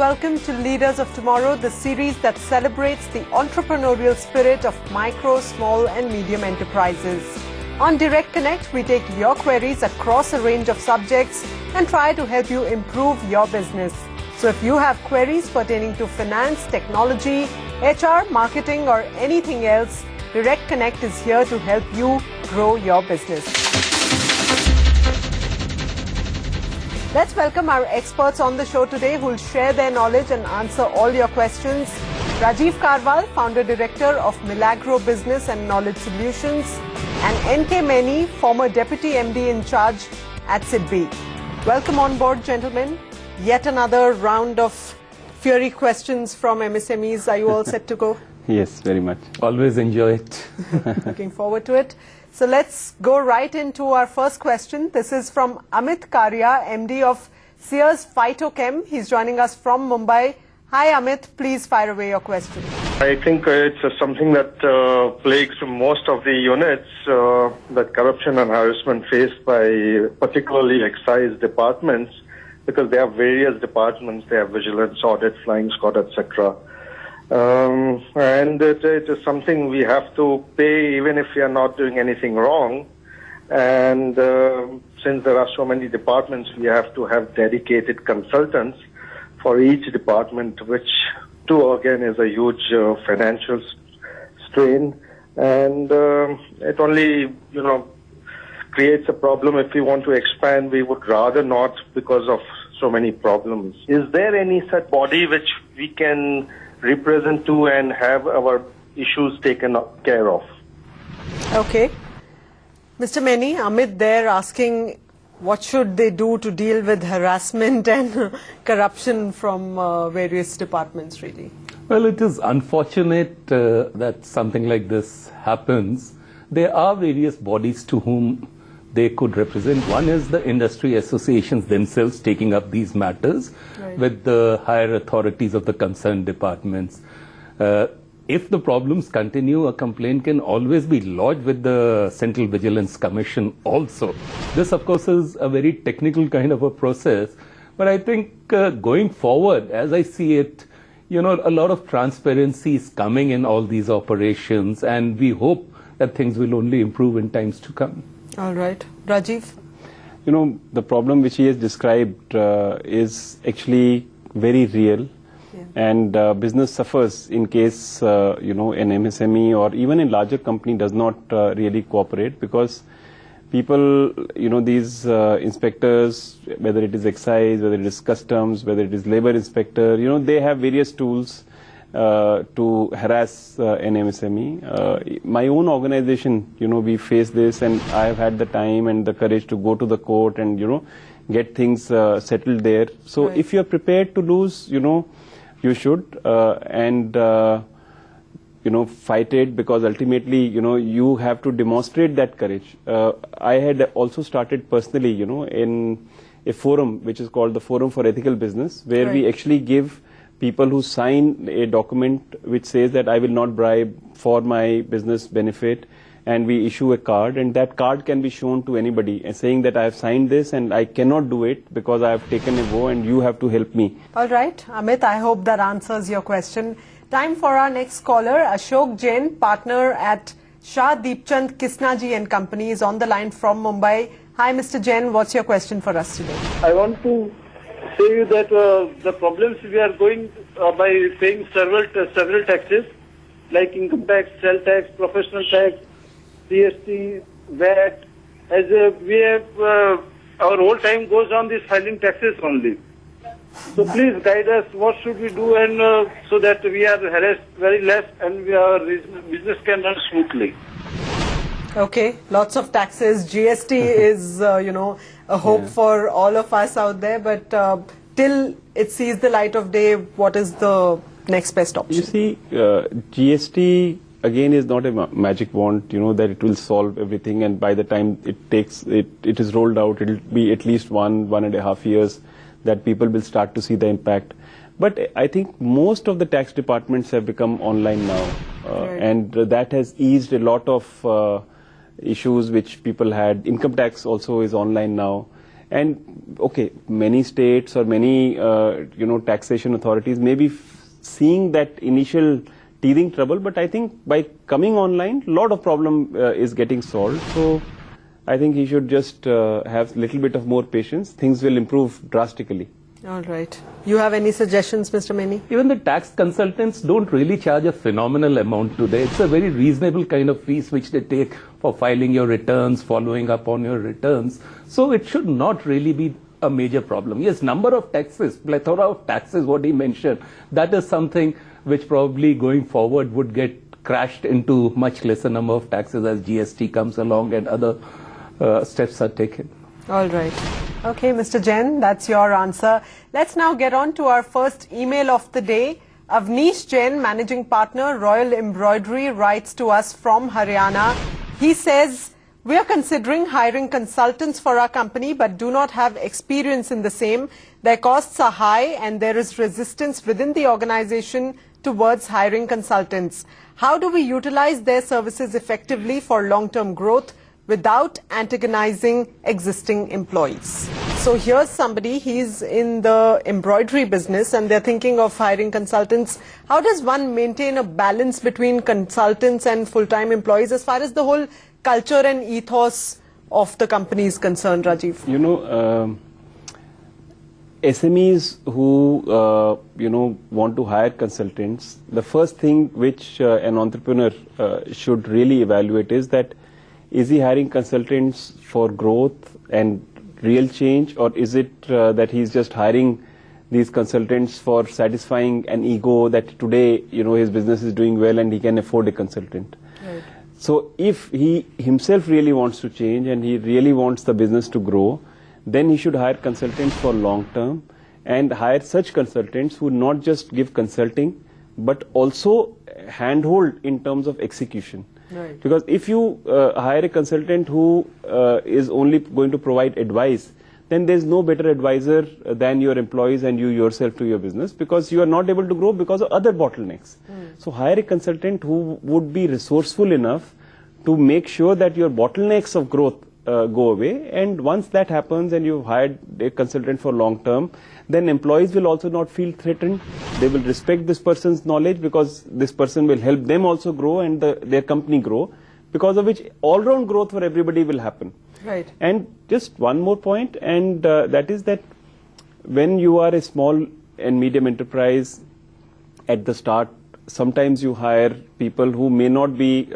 welcome to Leaders of Tomorrow, the series that celebrates the entrepreneurial spirit of micro, small and medium enterprises. On Direct Connect, we take your queries across a range of subjects and try to help you improve your business. So if you have queries pertaining to finance, technology, HR, marketing or anything else, Direct Connect is here to help you grow your business. Let's welcome our experts on the show today who will share their knowledge and answer all your questions. Rajiv Karwal, Founder Director of Milagro Business and Knowledge Solutions, and NK Meni, former Deputy MD in charge at SIDBI. Welcome on board, gentlemen. Yet another round of fiery questions from MSMEs. Are you all set to go? Yes, very much. Always enjoy it. Looking forward to it. So let's go right into our first question. This is from Amit Karia, MD of Sears Phytochem. He's joining us from Mumbai. Hi Amit, please fire away your question. I think it's something that plagues most of the units, that corruption and harassment faced by particularly excise departments, because they have various departments. They have vigilance, audit, flying squad, etc. And it is something we have to pay even if we are not doing anything wrong. And since there are so many departments, we have to have dedicated consultants for each department, which too again is a huge financial strain. And it only, creates a problem. If we want to expand, we would rather not because of so many problems. Is there any such body which we can represent to and have our issues taken care of? Okay. Mr. Meni, Amit there asking what should they do to deal with harassment and corruption from various departments, really? Well, it is unfortunate that something like this happens. There are various bodies to whom they could represent. One is the industry associations themselves taking up these matters with the higher authorities of the concerned departments. If the problems continue, a complaint can always be lodged with the Central Vigilance Commission also. This, of course, is a very technical kind of a process. But I think going forward, as I see it, a lot of transparency is coming in all these operations, and we hope that things will only improve in times to come. All right. Rajiv? The problem which he has described is actually very real. Yeah. And business suffers in case, an MSME or even a larger company does not really cooperate, because people, these inspectors, whether it is excise, whether it is customs, whether it is labor inspector, they have various tools to harass an MSME. My own organization, we face this, and I have had the time and the courage to go to the court and, get things settled there. So if you're prepared to lose, you should, and, fight it, because ultimately, you have to demonstrate that courage. I had also started personally, in a forum which is called the Forum for Ethical Business, where we actually give people who sign a document which says that I will not bribe for my business benefit, and we issue a card, and that card can be shown to anybody and saying that I have signed this and I cannot do it because I have taken a vow and you have to help me. All right, Amit, I hope that answers your question. Time for our next caller, Ashok Jain, partner at Shah Deepchand Kisnaji and Company, is on the line from Mumbai. Hi, Mr. Jain, what's your question for us today? I want to say you that the problems we are going by paying several taxes, like income tax, sales tax, professional tax, GST, VAT, as we have our whole time goes on this filing taxes only. So please guide us. What should we do, and so that we are harassed very less and our business can run smoothly. Okay, lots of taxes. GST is, a hope for all of us out there. But till it sees the light of day, what is the next best option? You see, GST again is not a magic wand, that it will solve everything. And by the time it is rolled out, it will be at least 1.5 years that people will start to see the impact. But I think most of the tax departments have become online now. And that has eased a lot of issues which people had. Income tax also is online now. And okay, many states or many taxation authorities may be seeing that initial teething trouble, but I think by coming online, a lot of problem is getting solved. So I think he should just have a little bit of more patience. Things will improve drastically. All right. You have any suggestions, Mr. Meni? Even the tax consultants don't really charge a phenomenal amount today. It's a very reasonable kind of fees which they take for filing your returns, following up on your returns. So it should not really be a major problem. Yes, number of taxes, plethora of taxes, what he mentioned, that is something which probably going forward would get crashed into much lesser number of taxes as GST comes along and other steps are taken. All right. Okay, Mr. Jain, that's your answer. Let's now get on to our first email of the day. Avnish Jain, Managing Partner, Royal Embroidery, writes to us from Haryana. He says, we are considering hiring consultants for our company but do not have experience in the same. Their costs are high and there is resistance within the organization towards hiring consultants. How do we utilize their services effectively for long-term growth without antagonizing existing employees? So here's somebody, he's in the embroidery business and they're thinking of hiring consultants. How does one maintain a balance between consultants and full-time employees as far as the whole culture and ethos of the company is concerned, Rajiv? You know, SMEs who, want to hire consultants, the first thing which an entrepreneur should really evaluate is that, is he hiring consultants for growth and real change, or is it that he's just hiring these consultants for satisfying an ego that today, his business is doing well and he can afford a consultant. Right. So if he himself really wants to change and he really wants the business to grow, then he should hire consultants for long term and hire such consultants who not just give consulting but also handhold in terms of execution. Right. Because if you hire a consultant who is only going to provide advice, then there's no better advisor than your employees and you yourself to your business, because you are not able to grow because of other bottlenecks. So hire a consultant who would be resourceful enough to make sure that your bottlenecks of growth go away, and once that happens and you've hired a consultant for long term, then employees will also not feel threatened. They will respect this person's knowledge because this person will help them also grow and their company grow, because of which all-round growth for everybody will happen. Right. And just one more point, and that is that when you are a small and medium enterprise at the start, sometimes you hire people who may not be,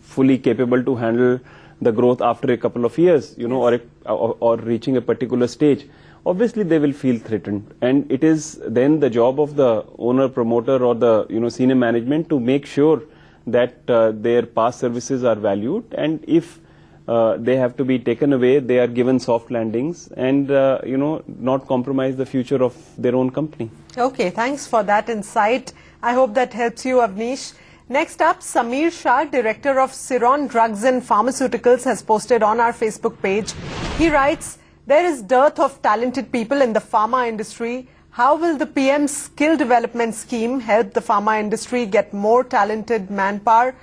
fully capable to handle the growth after a couple of years, or reaching a particular stage. Obviously, they will feel threatened, and it is then the job of the owner, promoter, or the senior management to make sure that their past services are valued, and if they have to be taken away, they are given soft landings, and not compromise the future of their own company. Okay, thanks for that insight. I hope that helps you, Avnish. Next up, Samir Shah, Director of Ciron Drugs and Pharmaceuticals, has posted on our Facebook page. He writes, there is dearth of talented people in the pharma industry. How will the PM's skill development scheme help the pharma industry get more talented manpower?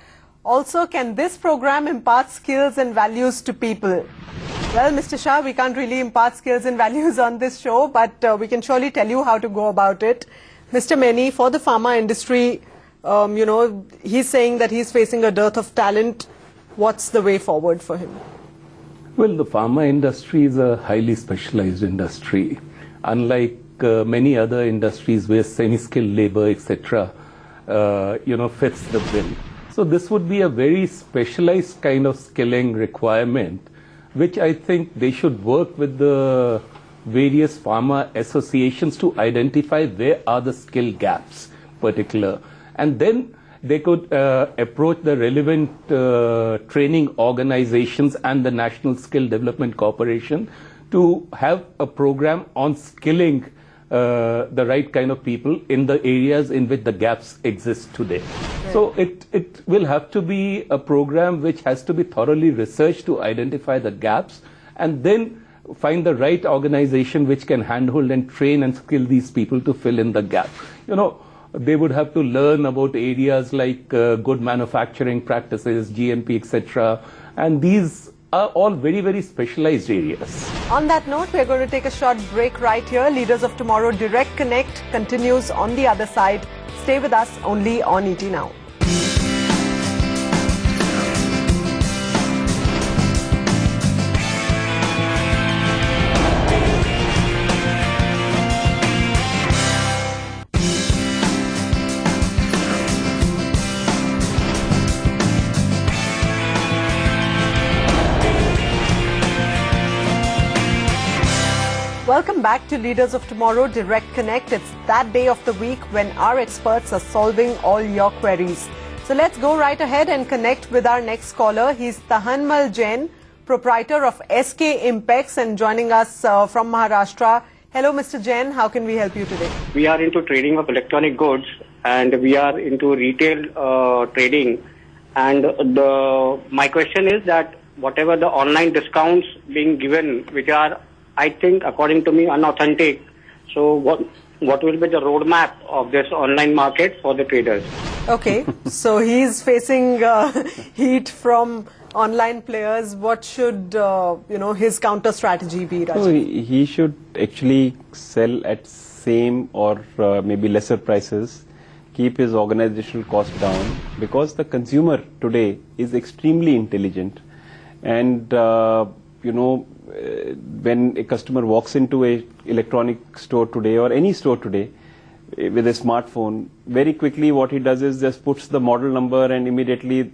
Also, can this program impart skills and values to people? Well, Mr. Shah, we can't really impart skills and values on this show, but we can surely tell you how to go about it. Mr. Meni, for the pharma industry, he's saying that he's facing a dearth of talent. What's the way forward for him? Well, the pharma industry is a highly specialized industry. Unlike many other industries where semi-skilled labor, etc., fits the bill. So this would be a very specialized kind of skilling requirement, which I think they should work with the various pharma associations to identify where are the skill gaps particular. And then they could approach the relevant training organizations and the National Skill Development Corporation to have a program on skilling the right kind of people in the areas in which the gaps exist today. Right. So it will have to be a program which has to be thoroughly researched to identify the gaps, and then find the right organization which can handhold and train and skill these people to fill in the gap. They would have to learn about areas like good manufacturing practices, GMP, etc. And these are all very, very specialized areas. On that note, we're going to take a short break right here. Leaders of Tomorrow Direct Connect continues on the other side. Stay with us only on ET Now. Welcome back to Leaders of Tomorrow Direct Connect. It's that day of the week when our experts are solving all your queries. So let's go right ahead and connect with our next caller. He's Tahanmal Jain, proprietor of SK Impex, and joining us from Maharashtra. Hello, Mr. Jain. How can we help you today? We are into trading of electronic goods, and we are into retail trading. And my question is that whatever the online discounts being given, which are, I think, according to me, unauthentic. So what will be the roadmap of this online market for the traders? Okay, so he's facing heat from online players. What should his counter strategy be, Rajiv? So he should actually sell at same or maybe lesser prices, keep his organizational cost down, because the consumer today is extremely intelligent, and when a customer walks into a electronic store today or any store today with a smartphone, very quickly what he does is just puts the model number, and immediately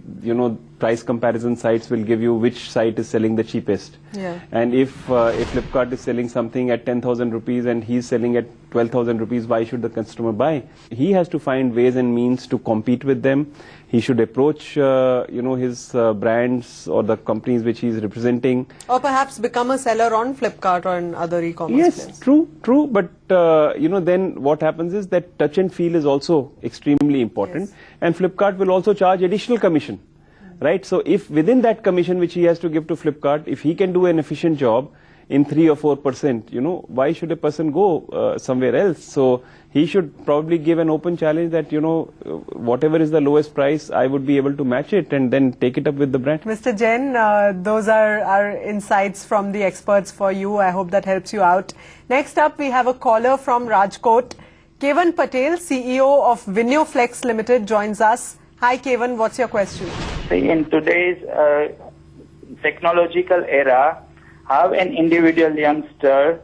price comparison sites will give you which site is selling the cheapest. Yeah. And if Flipkart is selling something at 10,000 rupees and he's selling at 12,000 rupees, why should the customer buy? He has to find ways and means to compete with them. He should approach his brands or the companies which he is representing. Or perhaps become a seller on Flipkart or in other e-commerce Yes, players. true. But then what happens is that touch and feel is also extremely important. Yes. And Flipkart will also charge additional commission. Right? So if within that commission which he has to give to Flipkart, if he can do an efficient job in 3 or 4%, why should a person go somewhere else? So he should probably give an open challenge that, whatever is the lowest price, I would be able to match it and then take it up with the brand. Mr. Jain, those are our insights from the experts for you. I hope that helps you out. Next up, we have a caller from Rajkot. Kevan Patel, CEO of Vinyoflex Limited, joins us. Hi, Kevan, what's your question? In today's technological era, how an individual youngster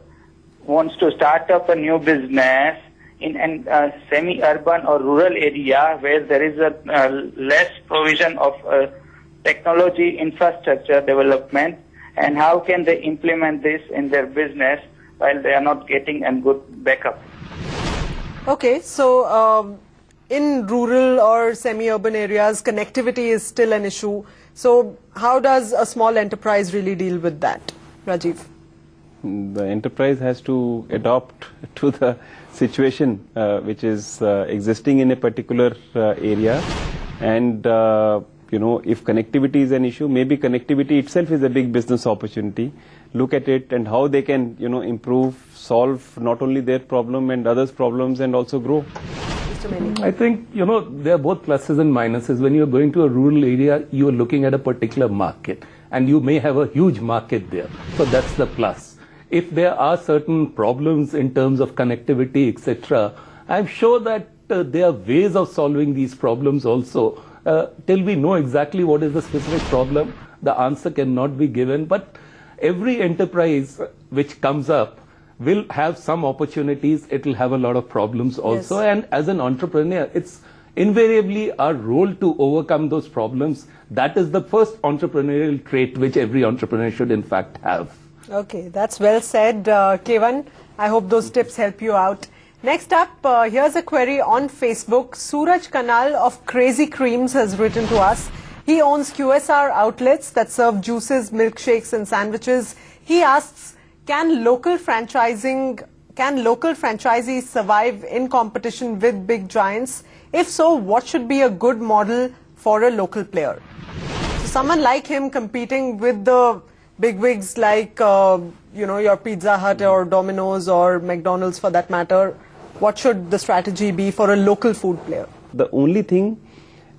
wants to start up a new business in a semi-urban or rural area where there is a less provision of technology infrastructure development, and how can they implement this in their business while they are not getting a good backup? Okay, so in rural or semi-urban areas, connectivity is still an issue. So how does a small enterprise really deal with that, Rajiv? The enterprise has to adopt to the situation which is existing in a particular area, and if connectivity is an issue, maybe connectivity itself is a big business opportunity. Look at it and how they can improve, solve not only their problem and others' problems, and also grow. I think, there are both pluses and minuses. When you're going to a rural area, you are looking at a particular market, and you may have a huge market there. So that's the plus. If there are certain problems in terms of connectivity, etc., I'm sure that there are ways of solving these problems also. Till we know exactly what is the specific problem, the answer cannot be given. But every enterprise which comes up will have some opportunities, it will have a lot of problems also. Yes. And as an entrepreneur, it's invariably our role to overcome those problems. That is the first entrepreneurial trait which every entrepreneur should in fact have. Okay, that's well said, Kevan. I hope those tips help you out. Next up, here's a query on Facebook. Suraj Kanal of Crazy Creams has written to us. He owns QSR outlets that serve juices, milkshakes and sandwiches. He asks, can local franchisees survive in competition with big giants? If so, what should be a good model for a local player? So someone like him competing with the bigwigs like, your Pizza Hut or Domino's or McDonald's for that matter, what should the strategy be for a local food player? The only thing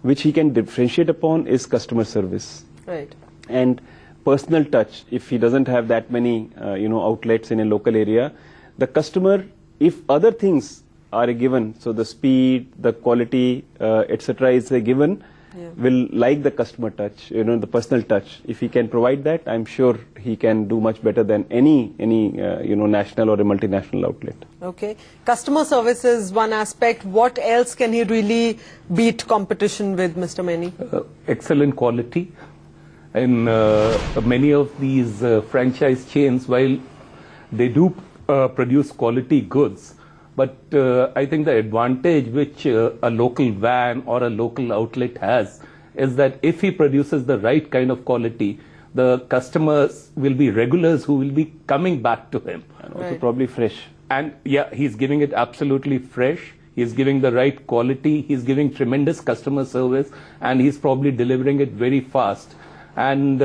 which he can differentiate upon is customer service. Right. And personal touch, if he doesn't have that many, outlets in a local area, the customer, if other things are a given, so the speed, the quality, etc. is a given, will like the customer touch, the personal touch. If he can provide that, I'm sure he can do much better than any national or a multinational outlet. Okay. Customer service is one aspect. What else can he really beat competition with, Mr. Many? Excellent quality. In many of these franchise chains, while they do produce quality goods, but I think the advantage which a local van or a local outlet has is that if he produces the right kind of quality, the customers will be regulars who will be coming back to him. And also probably fresh. And yeah, he's giving it absolutely fresh. He's giving the right quality. He's giving tremendous customer service, and he's probably delivering it very fast. And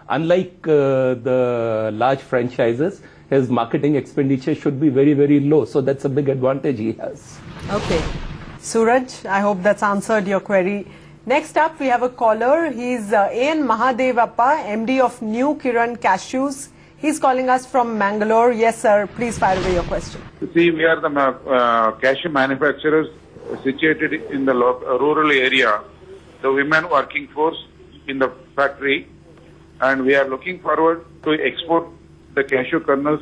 unlike the large franchises, his marketing expenditure should be very, very low. So that's a big advantage he has. Okay. Suraj, I hope that's answered your query. Next up, we have a caller. He's A.N. Mahadevappa, MD of New Kiran Cashews. He's calling us from Mangalore. Yes, sir. Please fire away your question. See, we are the cashew manufacturers situated in the rural area, the women working force in the factory, and we are looking forward to export the cashew kernels,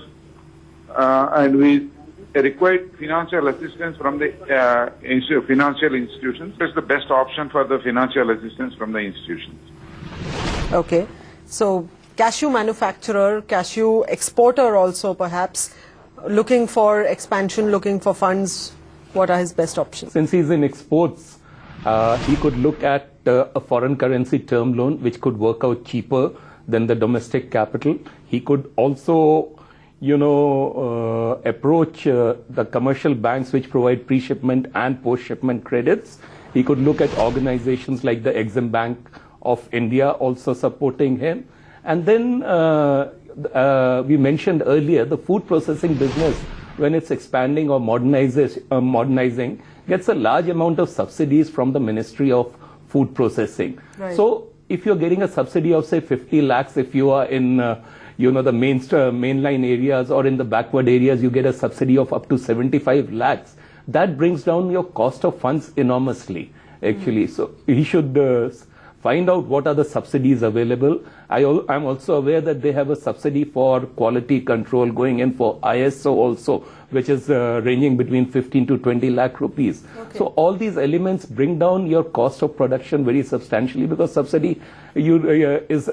and we require financial assistance from the financial institutions. It's the best option for the financial assistance from the institutions. Okay. So, cashew manufacturer, cashew exporter also perhaps, looking for expansion, looking for funds. What are his best options? Since he's in exports, he could look at a foreign currency term loan, which could work out cheaper than the domestic capital. He could also, approach the commercial banks which provide pre-shipment and post-shipment credits. He could look at organizations like the Exim Bank of India also supporting him. And then we mentioned earlier, the food processing business, when it's expanding or modernizing, gets a large amount of subsidies from the Ministry of Food Processing. Right. So if you're getting a subsidy of say 50 lakhs, if you are in the mainline areas or in the backward areas, you get a subsidy of up to 75 lakhs. That brings down your cost of funds enormously, actually. So he should find out what are the subsidies available. I'm also aware that they have a subsidy for quality control going in for ISO also, which is ranging between 15 to 20 lakh rupees. Okay. So all these elements bring down your cost of production very substantially, because subsidy is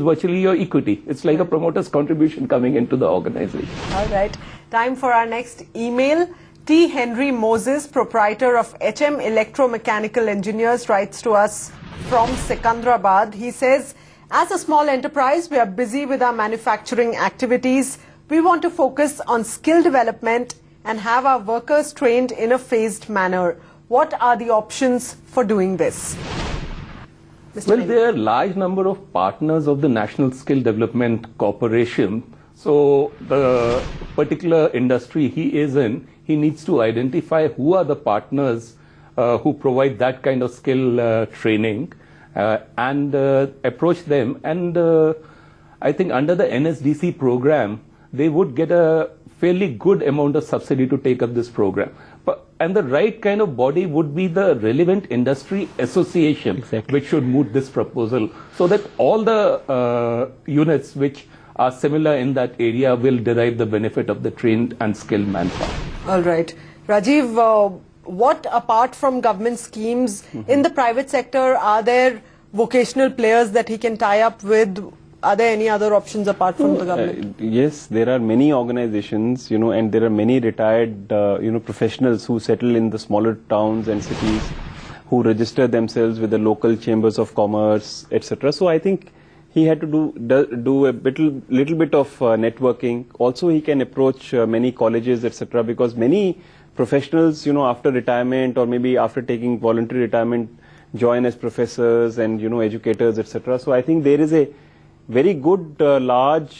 virtually your equity. It's like a promoter's contribution coming into the organization. All right. Time for our next email. T. Henry Moses, proprietor of HM Electromechanical Engineers, writes to us from Secunderabad. He says, as a small enterprise, we are busy with our manufacturing activities. We want to focus on skill development and have our workers trained in a phased manner. What are the options for doing this? Well, there are a large number of partners of the National Skill Development Corporation. So the particular industry he is in, he needs to identify who are the partners who provide that kind of skill training and approach them. And I think under the NSDC program, they would get a fairly good amount of subsidy to take up this program. And the right kind of body would be the relevant industry association, exactly, which should move this proposal so that all the units which are similar in that area will derive the benefit of the trained and skilled manpower. All right. Rajiv, what apart from government schemes in the private sector, are there vocational players that he can tie up with? Are there any other options apart from the government? Yes, there are many organizations, and there are many retired, professionals who settle in the smaller towns and cities, who register themselves with the local chambers of commerce, etc. So I think he had to do a little bit of networking. Also, he can approach many colleges, etc. Because many professionals, after retirement or maybe after taking voluntary retirement, join as professors and educators, etc. So I think there is a very good large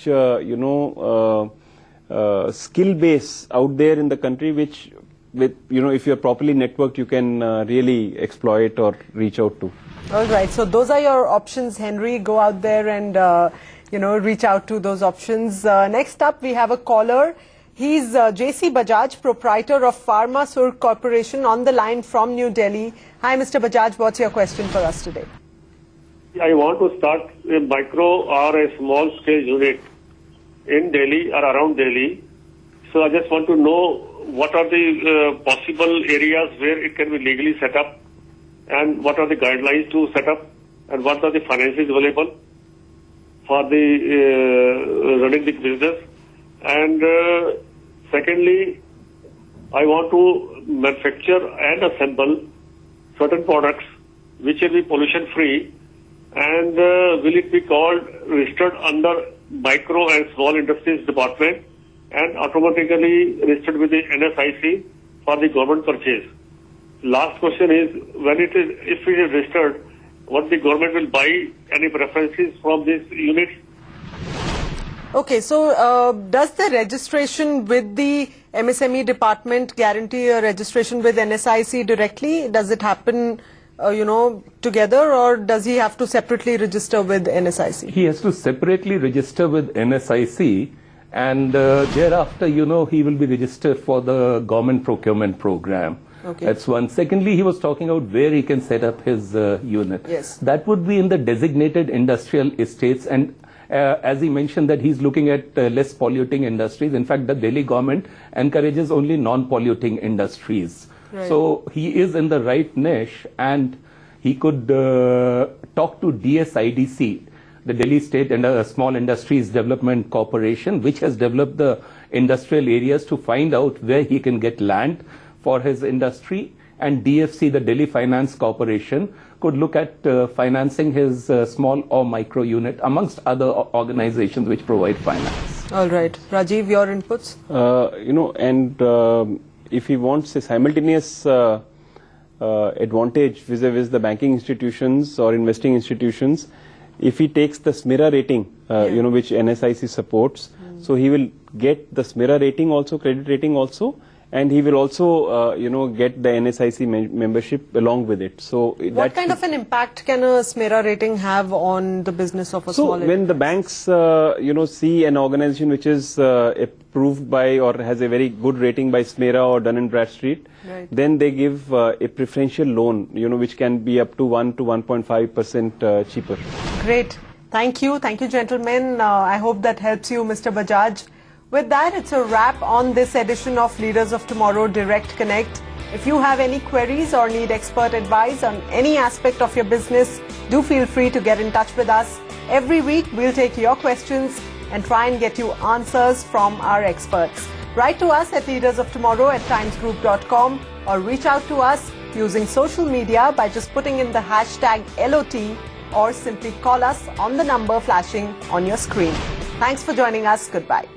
skill base out there in the country, which if you're properly networked, you can really exploit or reach out to. All right, so those are your options, Henry. Go out there and, reach out to those options. Next up, we have a caller. He's J.C. Bajaj, proprietor of Pharma Surg Corporation, on the line from New Delhi. Hi, Mr. Bajaj, what's your question for us today? I want to start a micro or a small scale unit in Delhi or around Delhi. So I just want to know what are the possible areas where it can be legally set up, and what are the guidelines to set up, and what are the finances available for the running the business. And secondly, I want to manufacture and assemble certain products which will be pollution free, and will it be called registered under micro and small industries department and automatically registered with the NSIC for the government purchase. Last question is, if it is registered, what the government will buy, any preferences from these units? Okay, so does the registration with the MSME department guarantee a registration with NSIC directly? Does it happen, together, or does he have to separately register with NSIC? He has to separately register with NSIC, and thereafter, he will be registered for the government procurement program. Okay. That's one. Secondly, he was talking about where he can set up his unit. Yes. That would be in the designated industrial estates, and as he mentioned that he's looking at less polluting industries. In fact, the Delhi government encourages only non-polluting industries. Right. So he is in the right niche, and he could talk to DSIDC, the Delhi State and Small Industries Development Corporation, which has developed the industrial areas, to find out where he can get land for his industry. And DFC, the Delhi Finance Corporation, could look at financing his small or micro unit, amongst other organizations which provide finance. All right. Rajiv, your inputs? If he wants a simultaneous advantage vis-a-vis the banking institutions or investing institutions, if he takes the SMIRA rating, which NSIC supports, so he will get the SMIRA rating also, credit rating also, and he will also, get the NSIC membership along with it. So what kind of an impact can a SMIRA rating have on the business of a small? So when the banks, see an organization which is approved by or has a very good rating by SMIRA or Dun & Bradstreet, right, then they give a preferential loan, which can be up to 1 to 1.5% cheaper. Great. Thank you. Thank you, gentlemen. I hope that helps you, Mr. Bajaj. With that, it's a wrap on this edition of Leaders of Tomorrow Direct Connect. If you have any queries or need expert advice on any aspect of your business, do feel free to get in touch with us. Every week, we'll take your questions and try and get you answers from our experts. Write to us at leadersoftomorrow@timesgroup.com or reach out to us using social media by just putting in the hashtag LOT, or simply call us on the number flashing on your screen. Thanks for joining us. Goodbye.